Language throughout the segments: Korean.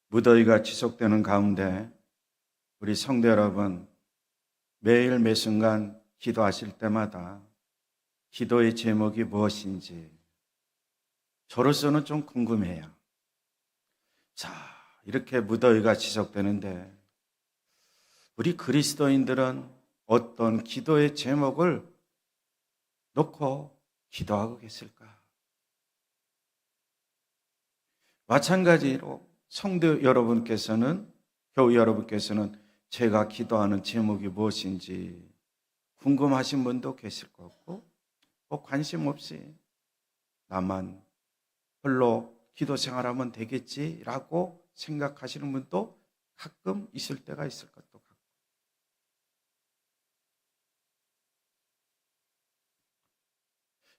무더위가 지속되는 가운데 우리 성도 여러분, 매일 매 순간 기도하실 때마다 기도의 제목이 무엇인지 저로서는 좀 궁금해요. 자, 이렇게 무더위가 지속되는데 우리 그리스도인들은 어떤 기도의 제목을 놓고 기도하고 계실까? 마찬가지로 성도 여러분께서는, 교우 여러분께서는 제가 기도하는 제목이 무엇인지 궁금하신 분도 계실 거고, 관심 없이 나만 홀로 기도 생활하면 되겠지라고 생각하시는 분도 가끔 있을 때가 있을 것도 같고.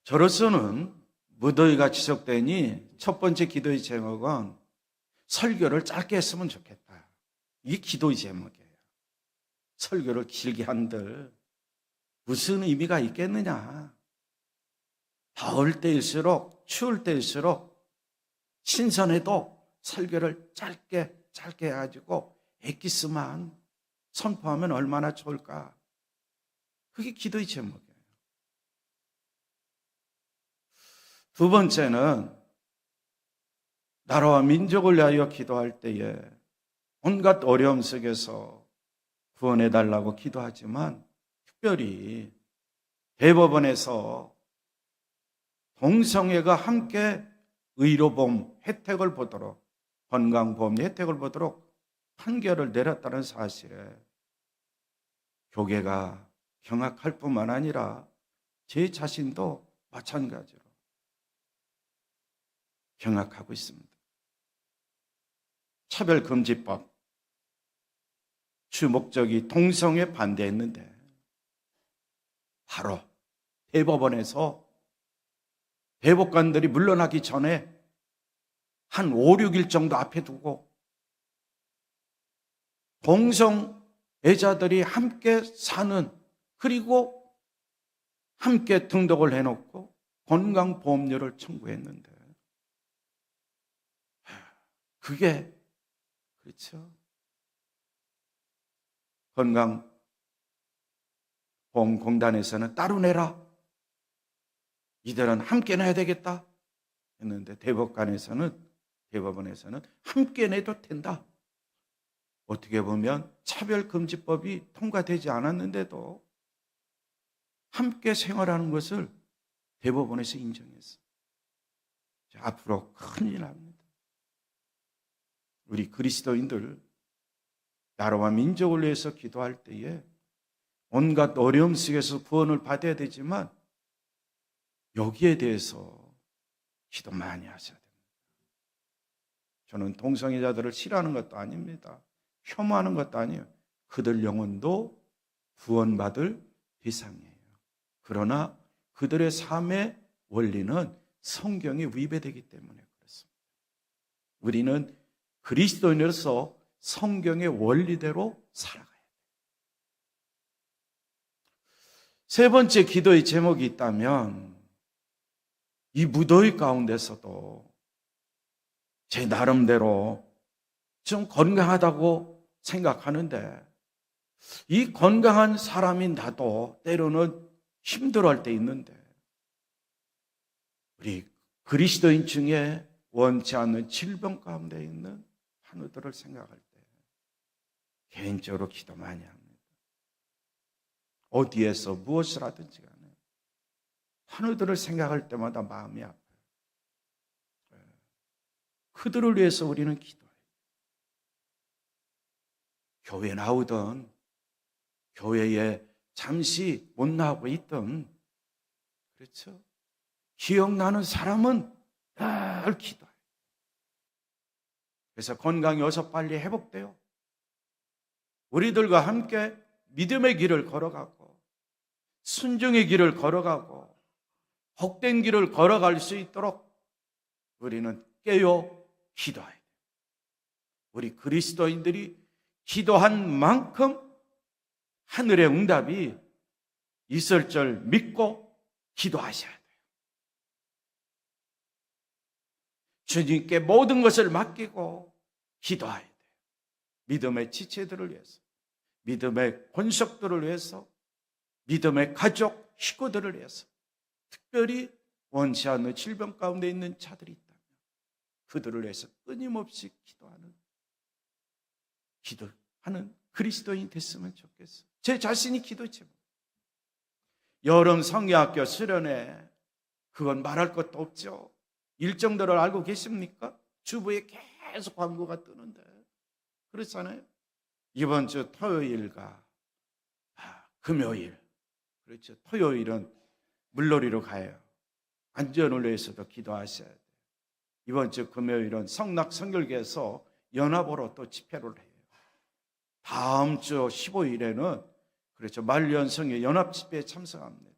저로서는 무더위가 지속되니 첫 번째 기도의 제목은 설교를 짧게 했으면 좋겠다. 이게 기도의 제목이에요. 설교를 길게 한들 무슨 의미가 있겠느냐. 더울 때일수록, 추울 때일수록 신선해도 설교를 짧게 해가지고 엑기스만 선포하면 얼마나 좋을까. 그게 기도의 제목이에요. 두 번째는 나라와 민족을 위하여 기도할 때에 온갖 어려움 속에서 구원해달라고 기도하지만 특별히 대법원에서 동성애가 함께 의료보험 혜택을 보도록, 건강보험 혜택을 보도록 판결을 내렸다는 사실에 교계가 경악할 뿐만 아니라 제 자신도 마찬가지로 경악하고 있습니다. 차별금지법 주 목적이 동성애 반대했는데 바로 대법원에서 대법관들이 물러나기 전에 한 5, 6일 정도 앞에 두고 동성애자들이 함께 사는, 그리고 함께 등록을 해놓고 건강보험료를 청구했는데 그게 그렇죠. 건강보험공단에서는 따로 내라. 이들은 함께 내야 되겠다 했는데 대법원에서는 함께 내도 된다. 어떻게 보면 차별금지법이 통과되지 않았는데도 함께 생활하는 것을 대법원에서 인정했어요. 앞으로 큰일 납니다. 우리 그리스도인들 나라와 민족을 위해서 기도할 때에 온갖 어려움 속에서 구원을 받아야 되지만 여기에 대해서 기도 많이 하셔야 됩니다. 저는 동성애자들을 싫어하는 것도 아닙니다. 혐오하는 것도 아니에요. 그들 영혼도 구원받을 대상이에요. 그러나 그들의 삶의 원리는 성경에 위배되기 때문에 그렇습니다. 우리는 그리스도인으로서 성경의 원리대로 살아가야 돼요. 세 번째 기도의 제목이 있다면 이 무더위 가운데서도 제 나름대로 좀 건강하다고 생각하는데 이 건강한 사람인 나도 때로는 힘들어할 때 있는데 우리 그리스도인 중에 원치 않는 질병 가운데 있는 환우들을 생각할 때 개인적으로 기도 많이 합니다. 어디에서 무엇을 하든지 간에 환우들을 생각할 때마다 마음이 아파요. 그들을 위해서 우리는 기도해요. 교회 나오던, 교회에 잠시 못 나오고 있던, 그렇죠? 기억나는 사람은 늘 기도해요. 그래서 건강이 어서 빨리 회복돼요. 우리들과 함께 믿음의 길을 걸어가고 순종의 길을 걸어가고 복된 길을 걸어갈 수 있도록 우리는 깨어 기도해야 돼요. 우리 그리스도인들이 기도한 만큼 하늘의 응답이 있을 줄 믿고 기도하셔야 돼요. 주님께 모든 것을 맡기고 기도해야 돼요. 믿음의 지체들을 위해서, 믿음의 권속들을 위해서, 믿음의 가족, 식구들을 위해서, 특별히 원치 않는 질병 가운데 있는 자들이 있다면 그들을 위해서 끊임없이 기도하는 그리스도인이 됐으면 좋겠어요. 제 자신이 기도의 제목. 여름 성경학교 수련회, 그건 말할 것도 없죠. 일정들을 알고 계십니까? 주부에 계속 광고가 뜨는데 그렇잖아요. 이번 주 토요일과 금요일, 그렇죠. 토요일은 물놀이로 가요. 안전을 위해서도 기도하셔야 돼요. 이번 주 금요일은 성낙 성결교에서 연합으로 또 집회를 해요. 다음 주 15일에는 그렇죠. 말년성의 연합 집회에 참석합니다.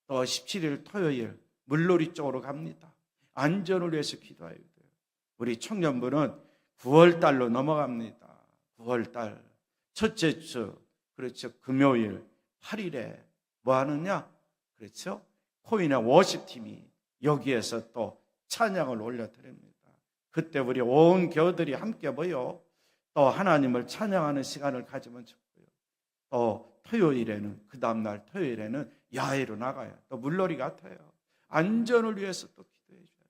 또 17일 토요일 물놀이 쪽으로 갑니다. 안전을 위해서 기도해야 돼요. 우리 청년부는 9월달로 넘어갑니다. 9월달 첫째 주, 그렇죠. 금요일 8일에 뭐 하느냐? 그렇죠. 코인의 워십팀이 여기에서 또 찬양을 올려드립니다. 그때 우리 온 교우들이 함께 모여 또 하나님을 찬양하는 시간을 가지면 좋고요. 또 토요일에는, 그 다음날 토요일에는 야외로 나가요. 또 물놀이 같아요. 안전을 위해서 또 기도해 줘야 돼요.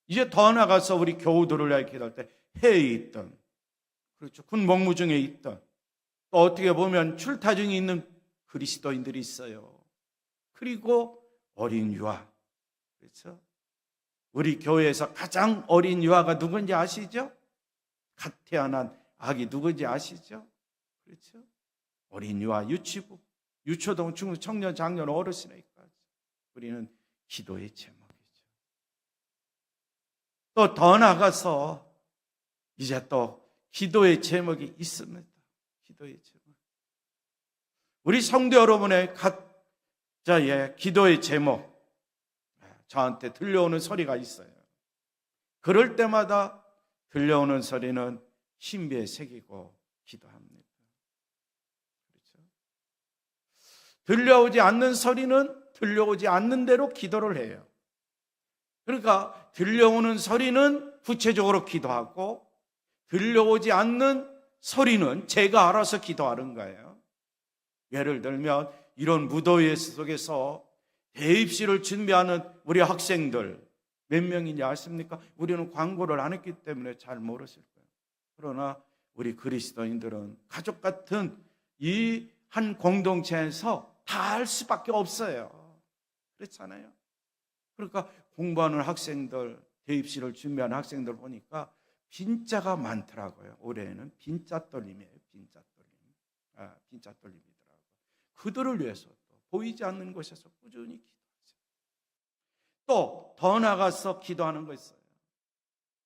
이제 더 나가서 우리 교우들을 위해 기도할 때 해에 있던, 그렇죠. 군 복무 중에 있던, 또 어떻게 보면 출타 중에 있는 그리스도인들이 있어요. 그리고 어린 유아, 그렇죠. 우리 교회에서 가장 어린 유아가 누군지 아시죠? 갓 태어난 아기 누군지 아시죠? 그렇죠. 어린 유아, 유치부, 유초동, 중국, 청년, 장년, 어르신에까지 우리는 기도의 제목이죠. 또 더 나가서 이제 또 기도의 제목이 있습니다. 기도의 제목. 우리 성도 여러분의 각자의 기도의 제목, 저한테 들려오는 소리가 있어요. 그럴 때마다 들려오는 소리는 신비에 새기고 기도합니다. 그렇죠? 들려오지 않는 소리는 들려오지 않는 대로 기도를 해요. 그러니까 들려오는 소리는 구체적으로 기도하고 들려오지 않는 소리는 제가 알아서 기도하는 거예요. 예를 들면 이런 무더위 속에서 대입시를 준비하는 우리 학생들 몇 명인지 아십니까? 우리는 광고를 안 했기 때문에 잘 모르실 거예요. 그러나 우리 그리스도인들은 가족 같은 이 한 공동체에서 다 알 수밖에 없어요. 그렇잖아요. 그러니까 공부하는 학생들, 대입시를 준비하는 학생들 보니까 빈자가 많더라고요. 올해는 빈자떨림이에요. 빈자떨림이더라고요. 그들을 위해서 또 보이지 않는 곳에서 꾸준히 기도하세요. 또 더 나가서 기도하는 거 있어요.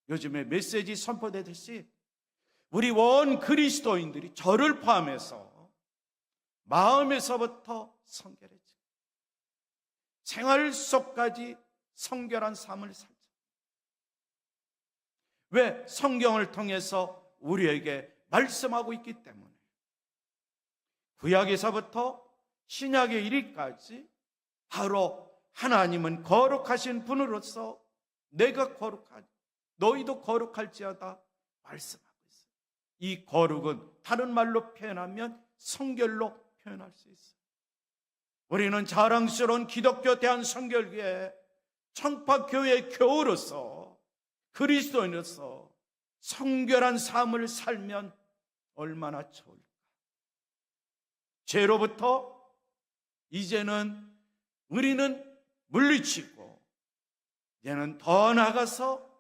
요즘에 메시지 선포되듯이 우리 원 그리스도인들이 저를 포함해서 마음에서부터 성결해지고 생활 속까지 성결한 삶을 살자. 왜? 성경을 통해서 우리에게 말씀하고 있기 때문에. 구약에서부터 신약의 이르기까지 바로 하나님은 거룩하신 분으로서 내가 거룩하니 너희도 거룩할지어다 말씀하고 있어요. 이 거룩은 다른 말로 표현하면 성결로 표현할 수 있어요. 우리는 자랑스러운 기독교 대한성결교회 청파교회 교우로서 그리스도인으로서 성결한 삶을 살면 얼마나 좋을까. 죄로부터 이제는 우리는 물리치고 이제는 더 나아가서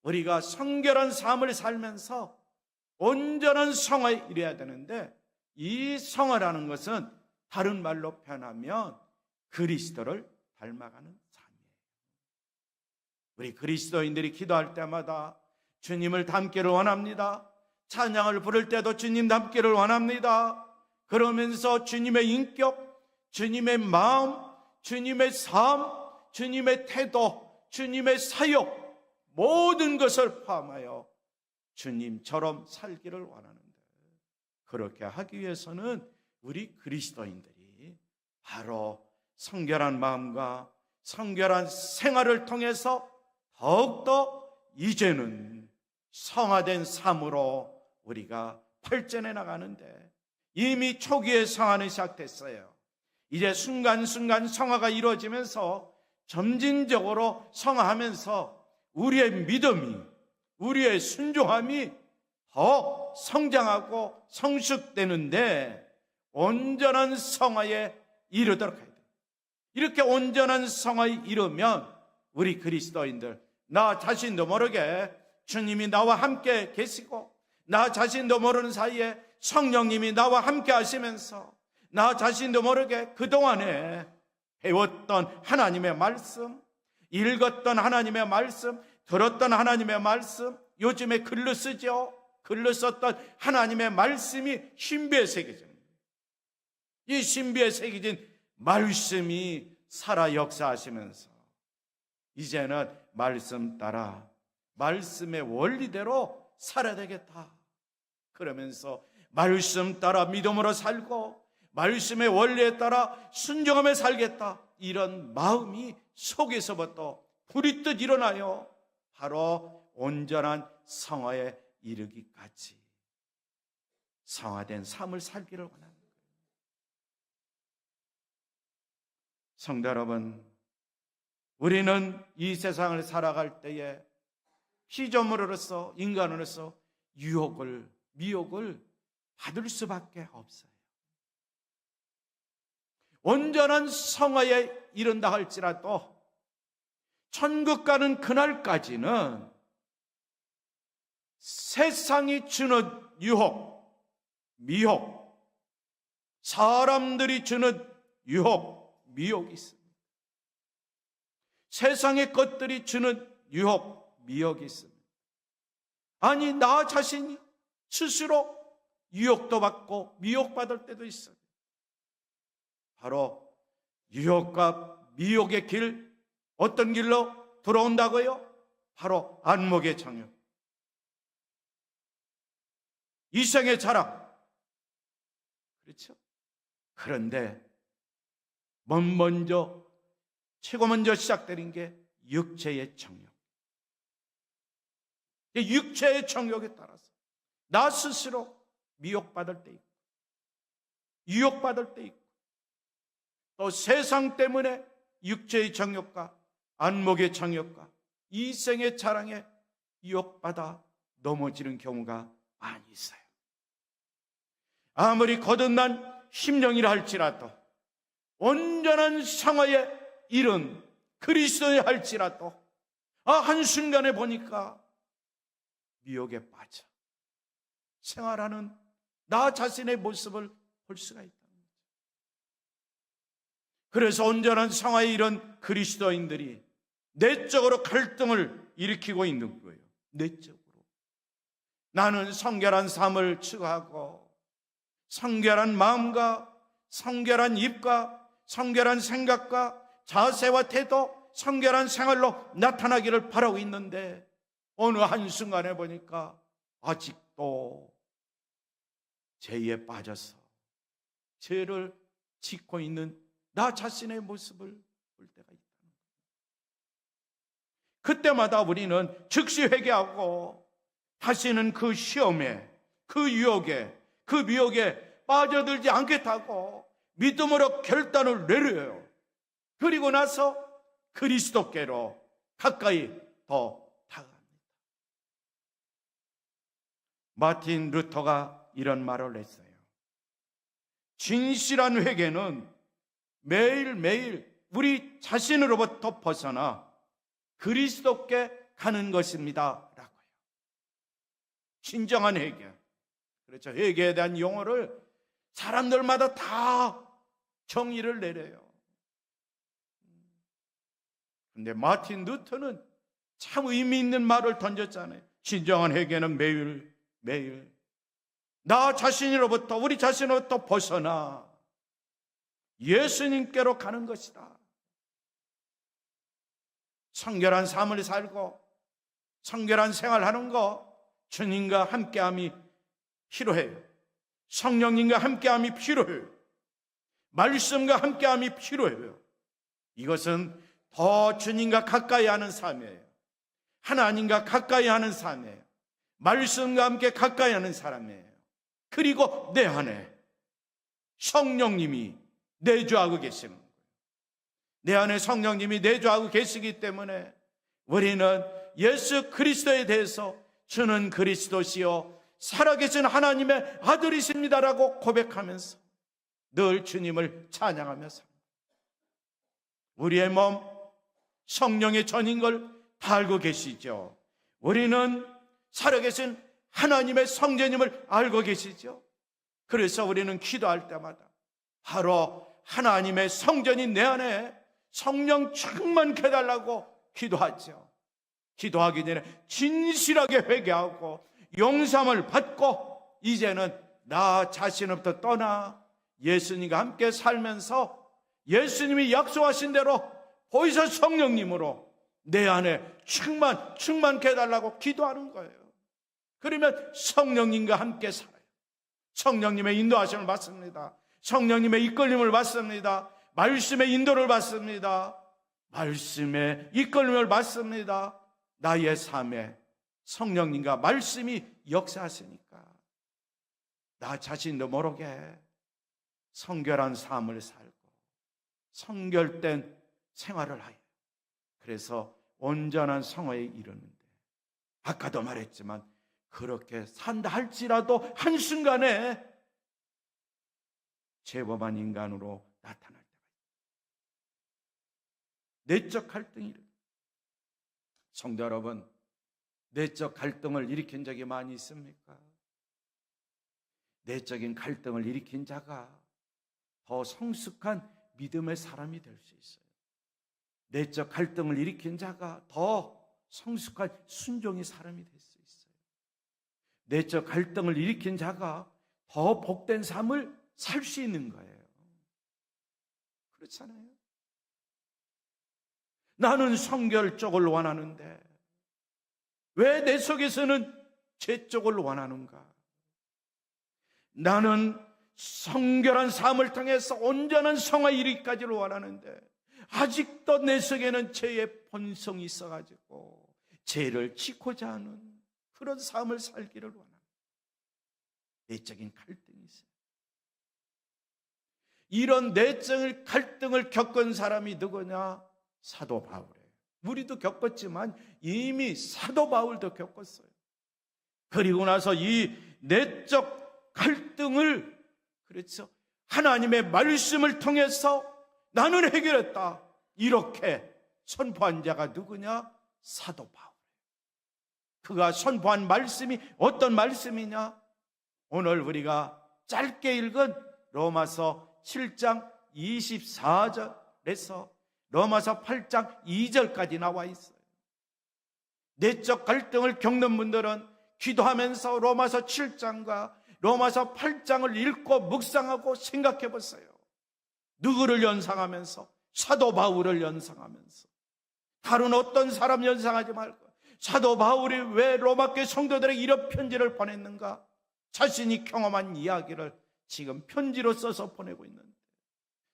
우리가 성결한 삶을 살면서 온전한 성화에 이래야 되는데, 이 성화라는 것은 다른 말로 표현하면 그리스도를 닮아가는 삶이에요. 우리 그리스도인들이 기도할 때마다 주님을 닮기를 원합니다. 찬양을 부를 때도 주님 닮기를 원합니다. 그러면서 주님의 인격, 주님의 마음, 주님의 삶, 주님의 태도, 주님의 사역, 모든 것을 포함하여 주님처럼 살기를 원하는데, 그렇게 하기 위해서는 우리 그리스도인들이 바로 성결한 마음과 성결한 생활을 통해서 더욱더 이제는 성화된 삶으로 우리가 발전해 나가는데 이미 초기에 성화는 시작됐어요. 이제 순간순간 성화가 이루어지면서 점진적으로 성화하면서 우리의 믿음이, 우리의 순종함이 더 성장하고 성숙되는데 온전한 성화에 이르도록 해야 돼요. 이렇게 온전한 성화에 이르면 우리 그리스도인들, 나 자신도 모르게 주님이 나와 함께 계시고 나 자신도 모르는 사이에 성령님이 나와 함께 하시면서 나 자신도 모르게 그동안에 배웠던 하나님의 말씀, 읽었던 하나님의 말씀, 들었던 하나님의 말씀, 요즘에 글로 쓰죠. 글로 썼던 하나님의 말씀이 신비에 새겨집니다. 이 신비에 새겨진 말씀이 살아 역사하시면서 이제는 말씀 따라 말씀의 원리대로 살아야 되겠다. 그러면서 말씀 따라 믿음으로 살고 말씀의 원리에 따라 순종하며 살겠다. 이런 마음이 속에서부터 불이 뜨 일어나요. 바로 온전한 성화에 이르기까지 성화된 삶을 살기를 원하는 거예요. 성도 여러분, 우리는 이 세상을 살아갈 때에 피조물로서 인간으로서 미혹을 받을 수밖에 없어요. 온전한 성화에 이른다 할지라도 천국 가는 그날까지는 세상이 주는 유혹, 미혹, 사람들이 주는 유혹, 미혹이 있습니다. 세상의 것들이 주는 유혹, 미혹이 있습니다. 아니, 나 자신이 스스로 유혹도 받고 미혹받을 때도 있어요. 바로 유혹과 미혹의 길, 어떤 길로 들어온다고요? 바로 안목의 정욕, 이생의 자랑. 그렇죠? 그런데 최고 먼저 시작되는 게 육체의 정욕. 육체의 정욕에 따라서 나 스스로 미혹받을 때 있고 유혹받을 때 있고 또 세상 때문에 육체의 정욕과 안목의 정욕과 이생의 자랑에 유혹받아 넘어지는 경우가 많이 있어요. 아무리 거듭난 심령이라 할지라도 온전한 성화에 이른 그리스도에 할지라도 한순간에 보니까 미혹에 빠져 생활하는 나 자신의 모습을 볼 수가 있다는 거죠. 그래서 온전한 성화에 이른 그리스도인들이 내적으로 갈등을 일으키고 있는 거예요. 내적으로 나는 성결한 삶을 추구하고 성결한 마음과 성결한 입과 성결한 생각과 자세와 태도, 성결한 생활로 나타나기를 바라고 있는데 어느 한순간에 보니까 아직도 죄에 빠져서 죄를 짓고 있는 나 자신의 모습을 볼 때가 있다는 거예요. 그때마다 우리는 즉시 회개하고 다시는 그 시험에, 그 유혹에, 그 미혹에 빠져들지 않겠다고 믿음으로 결단을 내려요. 그리고 나서 그리스도께로 가까이 더 다가갑니다. 마틴 루터가 이런 말을 했어요. 진실한 회개는 매일매일 우리 자신으로부터 벗어나 그리스도께 가는 것입니다 라고요. 진정한 회개. 그렇죠. 회개에 대한 용어를 사람들마다 다 정의를 내려요. 근데 마틴 루터는 참 의미 있는 말을 던졌잖아요. 진정한 회개는 매일 나 자신으로부터, 우리 자신으로부터 벗어나 예수님께로 가는 것이다. 성결한 삶을 살고 성결한 생활하는 거, 주님과 함께함이 필요해요. 성령님과 함께함이 필요해요. 말씀과 함께함이 필요해요. 이것은 더 주님과 가까이 하는 삶이에요. 하나님과 가까이 하는 삶이에요. 말씀과 함께 가까이 하는 사람이에요. 그리고 내 안에 성령님이 내주하고 계시는 거예요. 내 안에 성령님이 내주하고 계시기 때문에 우리는 예수 그리스도에 대해서 주는 그리스도시요 살아계신 하나님의 아들이십니다라고 고백하면서 늘 주님을 찬양하며 삽니다. 우리의 몸 성령의 전인 걸 다 알고 계시죠? 우리는 살아계신 하나님의 성전임을 알고 계시죠? 그래서 우리는 기도할 때마다 바로 하나님의 성전인 내 안에 성령 충만케 해달라고 기도하죠. 기도하기 전에 진실하게 회개하고 용서함을 받고 이제는 나 자신부터 떠나 예수님과 함께 살면서 예수님이 약속하신 대로 보이사 성령님으로 내 안에 충만케 해달라고 기도하는 거예요. 그러면 성령님과 함께 살아요. 성령님의 인도하심을 받습니다. 성령님의 이끌림을 받습니다. 말씀의 인도를 받습니다. 말씀의 이끌림을 받습니다. 나의 삶에 성령님과 말씀이 역사하시니까 나 자신도 모르게 성결한 삶을 살고 성결된 생활을 하여 그래서 온전한 성화에 이르는데 아까도 말했지만 그렇게 산다 할지라도 한순간에 죄범한 인간으로 나타날 때가 있다. 내적 갈등이 성도 여러분, 내적 갈등을 일으킨 적이 많이 있습니까? 내적인 갈등을 일으킨 자가 더 성숙한 믿음의 사람이 될 수 있어요. 내적 갈등을 일으킨 자가 더 성숙한 순종의 사람이 될 수 있어요. 내적 갈등을 일으킨 자가 더 복된 삶을 살 수 있는 거예요. 그렇잖아요. 나는 성결 쪽을 원하는데 왜 내 속에서는 죄 쪽을 원하는가? 나는 성결한 삶을 통해서 온전한 성화 이르기까지를 원하는데 아직도 내 속에는 죄의 본성이 있어가지고 죄를 짓고자 하는 그런 삶을 살기를 원합니다. 내적인 갈등이 있어요. 이런 내적 갈등을 겪은 사람이 누구냐? 사도 바울이에요. 우리도 겪었지만 이미 사도 바울도 겪었어요. 그리고 나서 이 내적 갈등을 그렇죠. 하나님의 말씀을 통해서 나는 해결했다. 이렇게 선포한 자가 누구냐? 사도 바울이에요. 그가 선포한 말씀이 어떤 말씀이냐? 오늘 우리가 짧게 읽은 로마서 7장 24절에서 로마서 8장 2절까지 나와 있어요. 내적 갈등을 겪는 분들은 기도하면서 로마서 7장과 로마서 8장을 읽고 묵상하고 생각해 보세요. 누구를 연상하면서? 사도 바울을 연상하면서. 다른 어떤 사람 연상하지 말고 사도 바울이 왜 로마교회 성도들에게 이런 편지를 보냈는가? 자신이 경험한 이야기를 지금 편지로 써서 보내고 있는데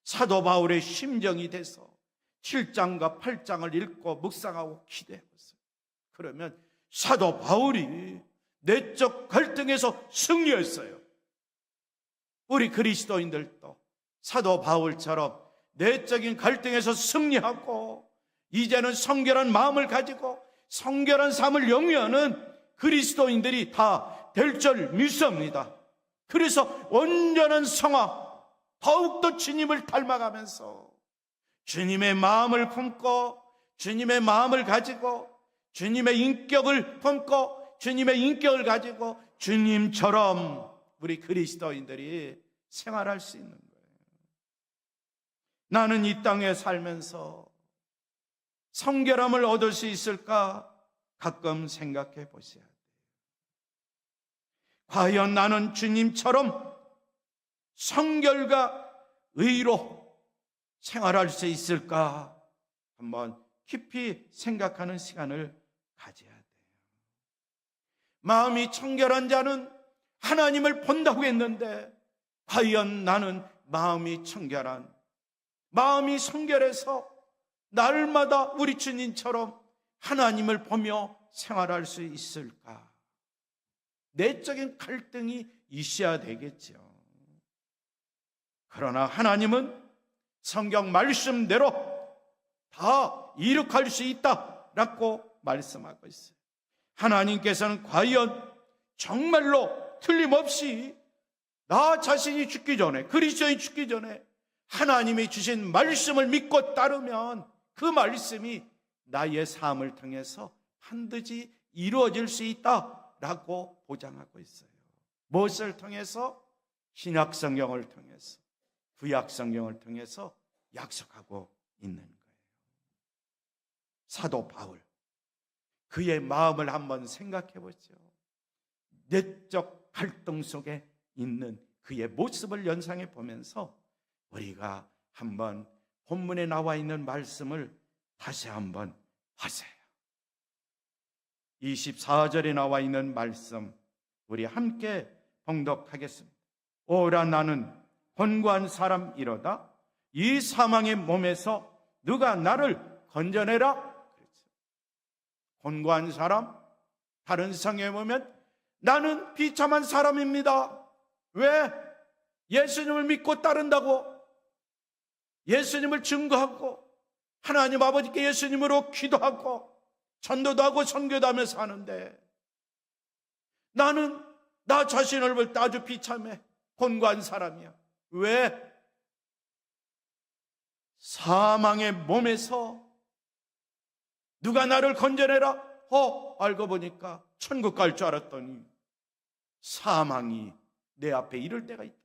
사도 바울의 심정이 돼서 7장과 8장을 읽고 묵상하고 기도해 보세요. 그러면 사도 바울이 내적 갈등에서 승리했어요. 우리 그리스도인들도 사도 바울처럼 내적인 갈등에서 승리하고 이제는 성결한 마음을 가지고 성결한 삶을 영위하는 그리스도인들이 다 될 줄 믿습니다. 그래서 온전한 성화, 더욱더 주님을 닮아가면서 주님의 마음을 품고 주님의 마음을 가지고 주님의 인격을 품고 주님의 인격을 가지고 주님처럼 우리 그리스도인들이 생활할 수 있는 거예요. 나는 이 땅에 살면서 성결함을 얻을 수 있을까? 가끔 생각해 보셔야 돼요. 과연 나는 주님처럼 성결과 의로 생활할 수 있을까? 한번 깊이 생각하는 시간을 가져야 돼요. 마음이 청결한 자는 하나님을 본다고 했는데 과연 나는 마음이 청결한, 마음이 성결해서 날마다 우리 주님처럼 하나님을 보며 생활할 수 있을까? 내적인 갈등이 있어야 되겠죠. 그러나 하나님은 성경 말씀대로 다 이룩할 수 있다라고 말씀하고 있어요. 하나님께서는 과연 정말로 틀림없이 나 자신이 죽기 전에, 그리스도인이 죽기 전에 하나님이 주신 말씀을 믿고 따르면 그 말씀이 나의 삶을 통해서 반드시 이루어질 수 있다라고 보장하고 있어요. 무엇을 통해서? 신약 성경을 통해서, 구약 성경을 통해서 약속하고 있는 거예요. 사도 바울, 그의 마음을 한번 생각해 보죠. 내적 갈등 속에 있는 그의 모습을 연상해 보면서 우리가 한번 본문에 나와 있는 말씀을 다시 한번 하세요. 24절에 나와 있는 말씀 우리 함께 봉독하겠습니다. 오라 나는 권고한 사람이로다. 이 사망의 몸에서 누가 나를 건져내라. 그렇죠. 권고한 사람, 다른 성경에 보면 나는 비참한 사람입니다. 왜? 예수님을 믿고 따른다고, 예수님을 증거하고 하나님 아버지께 예수님으로 기도하고 전도도 하고 선교도 하며 사는데 나는 나 자신을 볼 때 아주 비참해. 권고한 사람이야. 왜? 사망의 몸에서 누가 나를 건져내라? 알고 보니까 천국 갈 줄 알았더니 사망이 내 앞에 이를 때가 있다.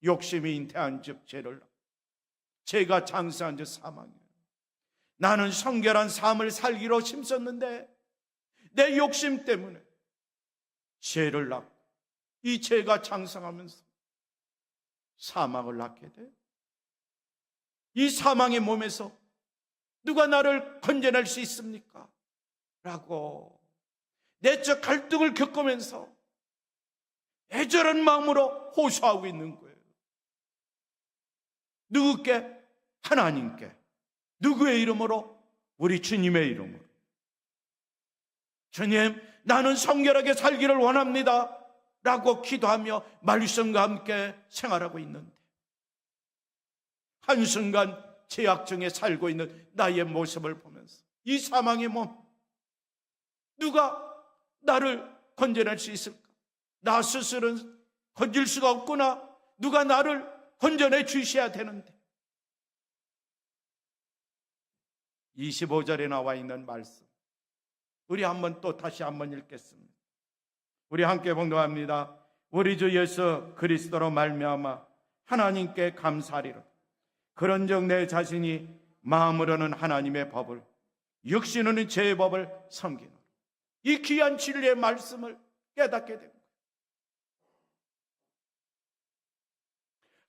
욕심이 잉태한 즉 죄를, 죄가 장사한 즉 사망이에요. 나는 성결한 삶을 살기로 힘썼는데 내 욕심 때문에 죄를 낳고 이 죄가 장성하면서 사망을 낳게 돼. 이 사망의 몸에서 누가 나를 건져낼 수 있습니까? 라고 내적 갈등을 겪으면서 애절한 마음으로 호소하고 있는 거예요. 누구께? 하나님께. 누구의 이름으로? 우리 주님의 이름으로. 주님, 나는 성결하게 살기를 원합니다 라고 기도하며 말씀과 함께 생활하고 있는데 한순간 죄악 중에 살고 있는 나의 모습을 보면서 이 사망의 몸, 누가 나를 건져낼 수 있을까? 나 스스로는 건질 수가 없구나. 누가 나를 건져내 주셔야 되는데. 25절에 나와 있는 말씀 우리 한번 또 다시 한번 읽겠습니다. 우리 함께 봉독합니다. 우리 주 예수 그리스도로 말미암아 하나님께 감사하리라. 그런즉 내 자신이 마음으로는 하나님의 법을, 육신으로는 죄의 법을 섬기노라. 이 귀한 진리의 말씀을 깨닫게 됩니다.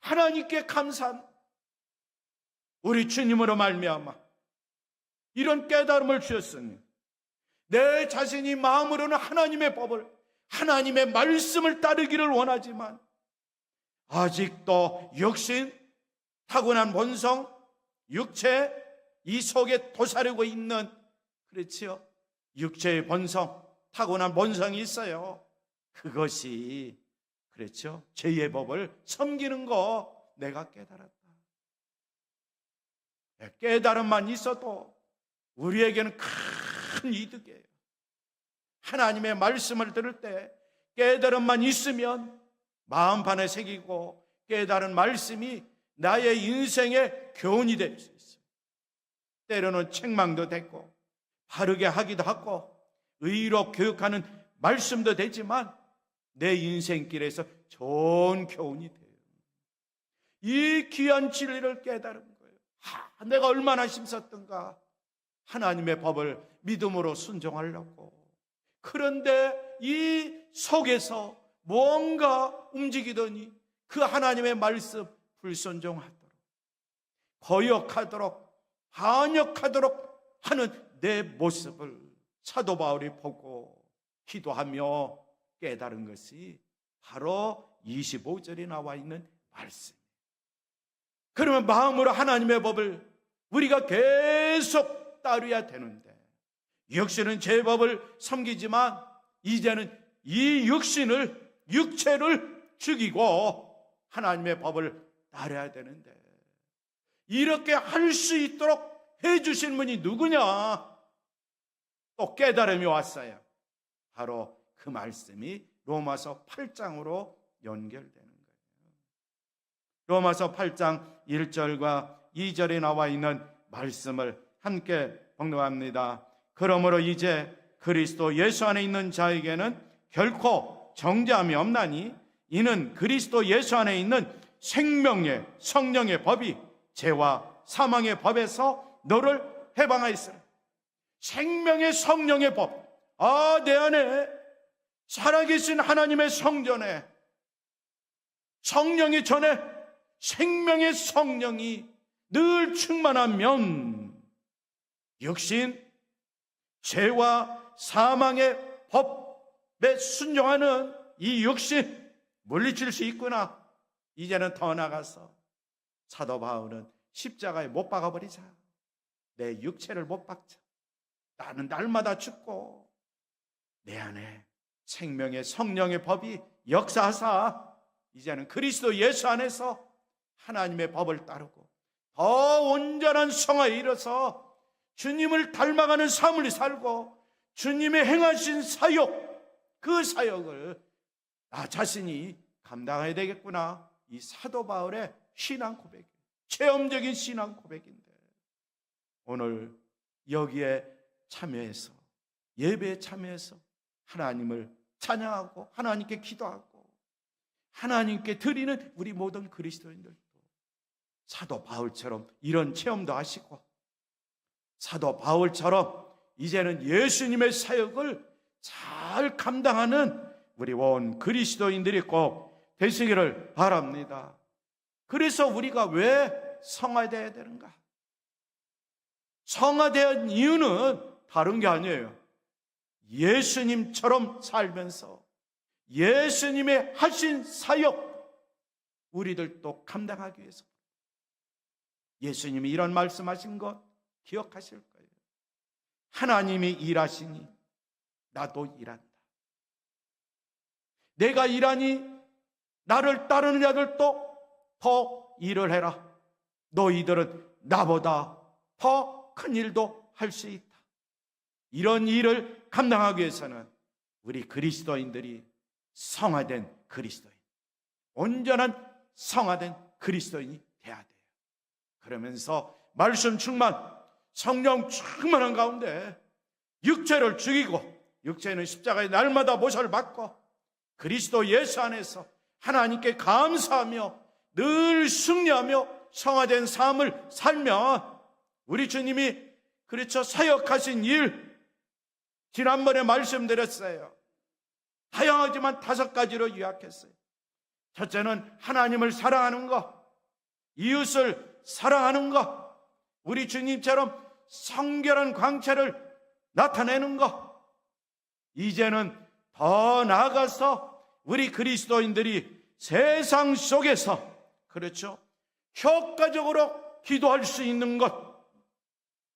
하나님께 감사한 우리 주님으로 말미암아 이런 깨달음을 주셨으니 내 자신이 마음으로는 하나님의 법을, 하나님의 말씀을 따르기를 원하지만 아직도 육신, 타고난 본성, 육체, 이 속에 도사리고 있는, 그렇지요, 육체의 본성, 타고난 본성이 있어요. 그것이, 그렇죠, 죄의 법을 섬기는 거 내가 깨달았다. 깨달음만 있어도 우리에게는 큰 이득이에요. 하나님의 말씀을 들을 때 깨달음만 있으면 마음판에 새기고 깨달은 말씀이 나의 인생의 교훈이 될 수 있어요. 때로는 책망도 됐고 바르게 하기도 하고 의로 교육하는 말씀도 되지만 내 인생길에서 좋은 교훈이 돼요. 이 귀한 진리를 깨달은 거예요. 내가 얼마나 힘썼던가. 하나님의 법을 믿음으로 순종하려고. 그런데 이 속에서 뭔가 움직이더니 그 하나님의 말씀 불순종하도록, 거역하도록, 반역하도록 하는 내 모습을 사도 바울이 보고 기도하며 깨달은 것이 바로 25절에 나와 있는 말씀이에요. 그러면 마음으로 하나님의 법을 우리가 계속 따르야 되는데, 역시는 제 법을 섬기지만 이제는 이 육체를 죽이고 하나님의 법을 따라야 되는데, 이렇게 할 수 있도록 해주신 분이 누구냐? 또 깨달음이 왔어요. 바로 그 말씀이 로마서 8장으로 연결되는 거예요. 로마서 8장 1절과 2절에 나와 있는 말씀을 함께 봉독합니다. 그러므로 이제 그리스도 예수 안에 있는 자에게는 결코 정죄함이 없나니, 이는 그리스도 예수 안에 있는 생명의 성령의 법이 죄와 사망의 법에서 너를 해방하였으라. 생명의 성령의 법. 내 안에 살아계신 하나님의 성전에 성령이 전에 생명의 성령이 늘 충만하면 육신, 죄와 사망의 법에 순종하는 이 육신 물리칠 수 있구나. 이제는 더 나가서 사도 바울은 십자가에 못 박아버리자. 내 육체를 못 박자. 나는 날마다 죽고 내 안에 생명의 성령의 법이 역사하사 이제는 그리스도 예수 안에서 하나님의 법을 따르고 더 온전한 성화에 이르러서 주님을 닮아가는 삶을 살고 주님의 행하신 사역, 그 사역을 나 자신이 감당해야 되겠구나. 이 사도 바울의 신앙 고백, 체험적인 신앙 고백인데, 오늘 여기에 참여해서, 예배에 참여해서 하나님을 찬양하고 하나님께 기도하고 하나님께 드리는 우리 모든 그리스도인들도 사도 바울처럼 이런 체험도 하시고, 사도 바울처럼 이제는 예수님의 사역을 잘 감당하는 우리 온 그리스도인들이 꼭 되시기를 바랍니다. 그래서 우리가 왜 성화되어야 되는가? 성화된 이유는 다른 게 아니에요. 예수님처럼 살면서 예수님의 하신 사역 우리들도 감당하기 위해서. 예수님이 이런 말씀하신 것 기억하실 거예요. 하나님이 일하시니 나도 일한다. 내가 일하니 나를 따르는 자들도 더 일을 해라. 너희들은 나보다 더 큰 일도 할 수 있다. 이런 일을 감당하기 위해서는 우리 그리스도인들이 성화된 그리스도인, 온전한 성화된 그리스도인이 돼야 돼요. 그러면서 말씀 충만, 성령 충만한 가운데 육체를 죽이고, 육체는 십자가에 날마다 모셔를 받고 그리스도 예수 안에서 하나님께 감사하며 늘 승리하며 성화된 삶을 살면 우리 주님이 그렇죠, 사역하신 일 지난번에 말씀드렸어요. 다양하지만 5가지로 요약했어요. 첫째는 하나님을 사랑하는 것, 이웃을 사랑하는 것, 우리 주님처럼 성결한 광채를 나타내는 것. 이제는 더 나아가서 우리 그리스도인들이 세상 속에서 그렇죠, 효과적으로 기도할 수 있는 것,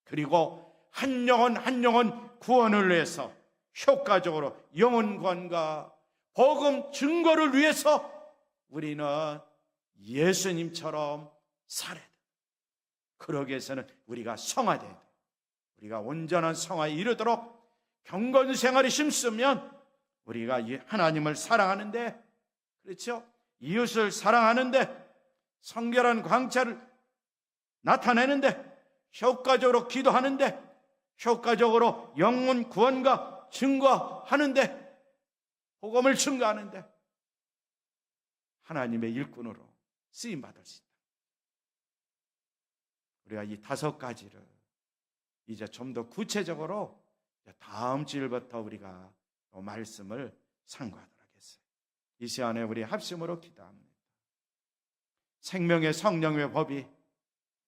그리고 한 영혼 구원을 위해서 효과적으로 영혼 구원과 복음 증거를 위해서 우리는 예수님처럼 살아야 돼. 그러기 위해서는 우리가 성화돼야 돼. 우리가 온전한 성화에 이르도록 경건 생활이 힘쓰면 우리가 하나님을 사랑하는데, 그렇죠, 이웃을 사랑하는데, 성결한 광채를 나타내는데, 효과적으로 기도하는데, 효과적으로 영혼 구원과 증거하는데, 복음을 증거하는데 하나님의 일꾼으로 쓰임받을 수 있다. 우리가 이 5가지를 이제 좀 더 구체적으로 다음 주일부터 우리가 또 말씀을 상고하도록 하겠어요. 이 시간에 우리 합심으로 기도합니다. 생명의 성령의 법이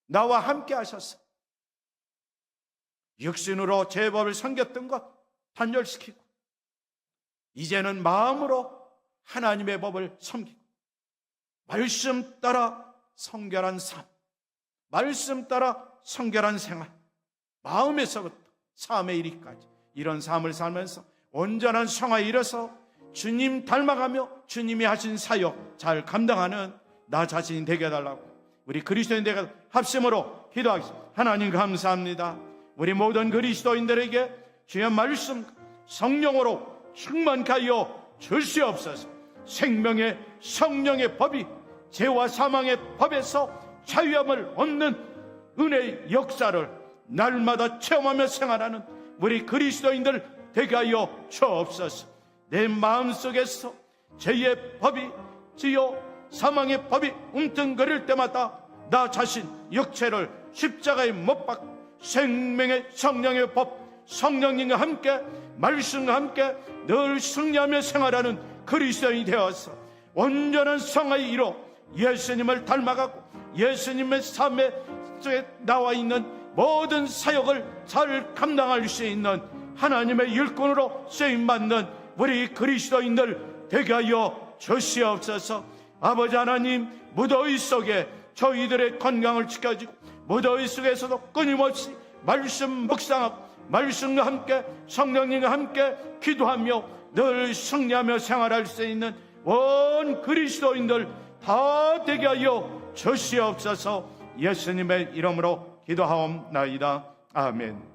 나와 함께 하셔서 육신으로 제 법을 섬겼던 것 단절시키고, 이제는 마음으로 하나님의 법을 섬기고, 말씀 따라 성결한 삶, 말씀 따라 성결한 생활, 마음에서부터 삶에 이르기까지 이런 삶을 살면서 온전한 성화에 이르러서 주님 닮아가며 주님이 하신 사역 잘 감당하는 나 자신이 되게 해달라고 우리 그리스도인 되게 합심으로 기도하겠습니다. 하나님 감사합니다. 우리 모든 그리스도인들에게 주의 말씀 성령으로 충만케 하여 주시옵소서. 생명의 성령의 법이 죄와 사망의 법에서 자유함을 얻는 은혜의 역사를 날마다 체험하며 생활하는 우리 그리스도인들 되게 하여 주옵소서. 내 마음속에서 죄의 법이 지어 사망의 법이 움뚱거릴 때마다 나 자신 육체를 십자가에 못 박고 생명의 성령의 법 성령님과 함께 말씀과 함께 늘 승리하며 생활하는 그리스도인이 되어서 온전한 성화에 이뤄 예수님을 닮아가고 예수님의 삶에 나와 있는 모든 사역을 잘 감당할 수 있는 하나님의 일꾼으로 쓰임받는 우리 그리스도인들 되게 하여 주시옵소서. 아버지 하나님, 무더위 속에 저희들의 건강을 지켜주고 무더위 속에서도 끊임없이 말씀 묵상하고 말씀과 함께 성령님과 함께 기도하며 늘 승리하며 생활할 수 있는 온 그리스도인들 다 되게 하여 주시옵소서. 예수님의 이름으로 기도하옵나이다. 아멘.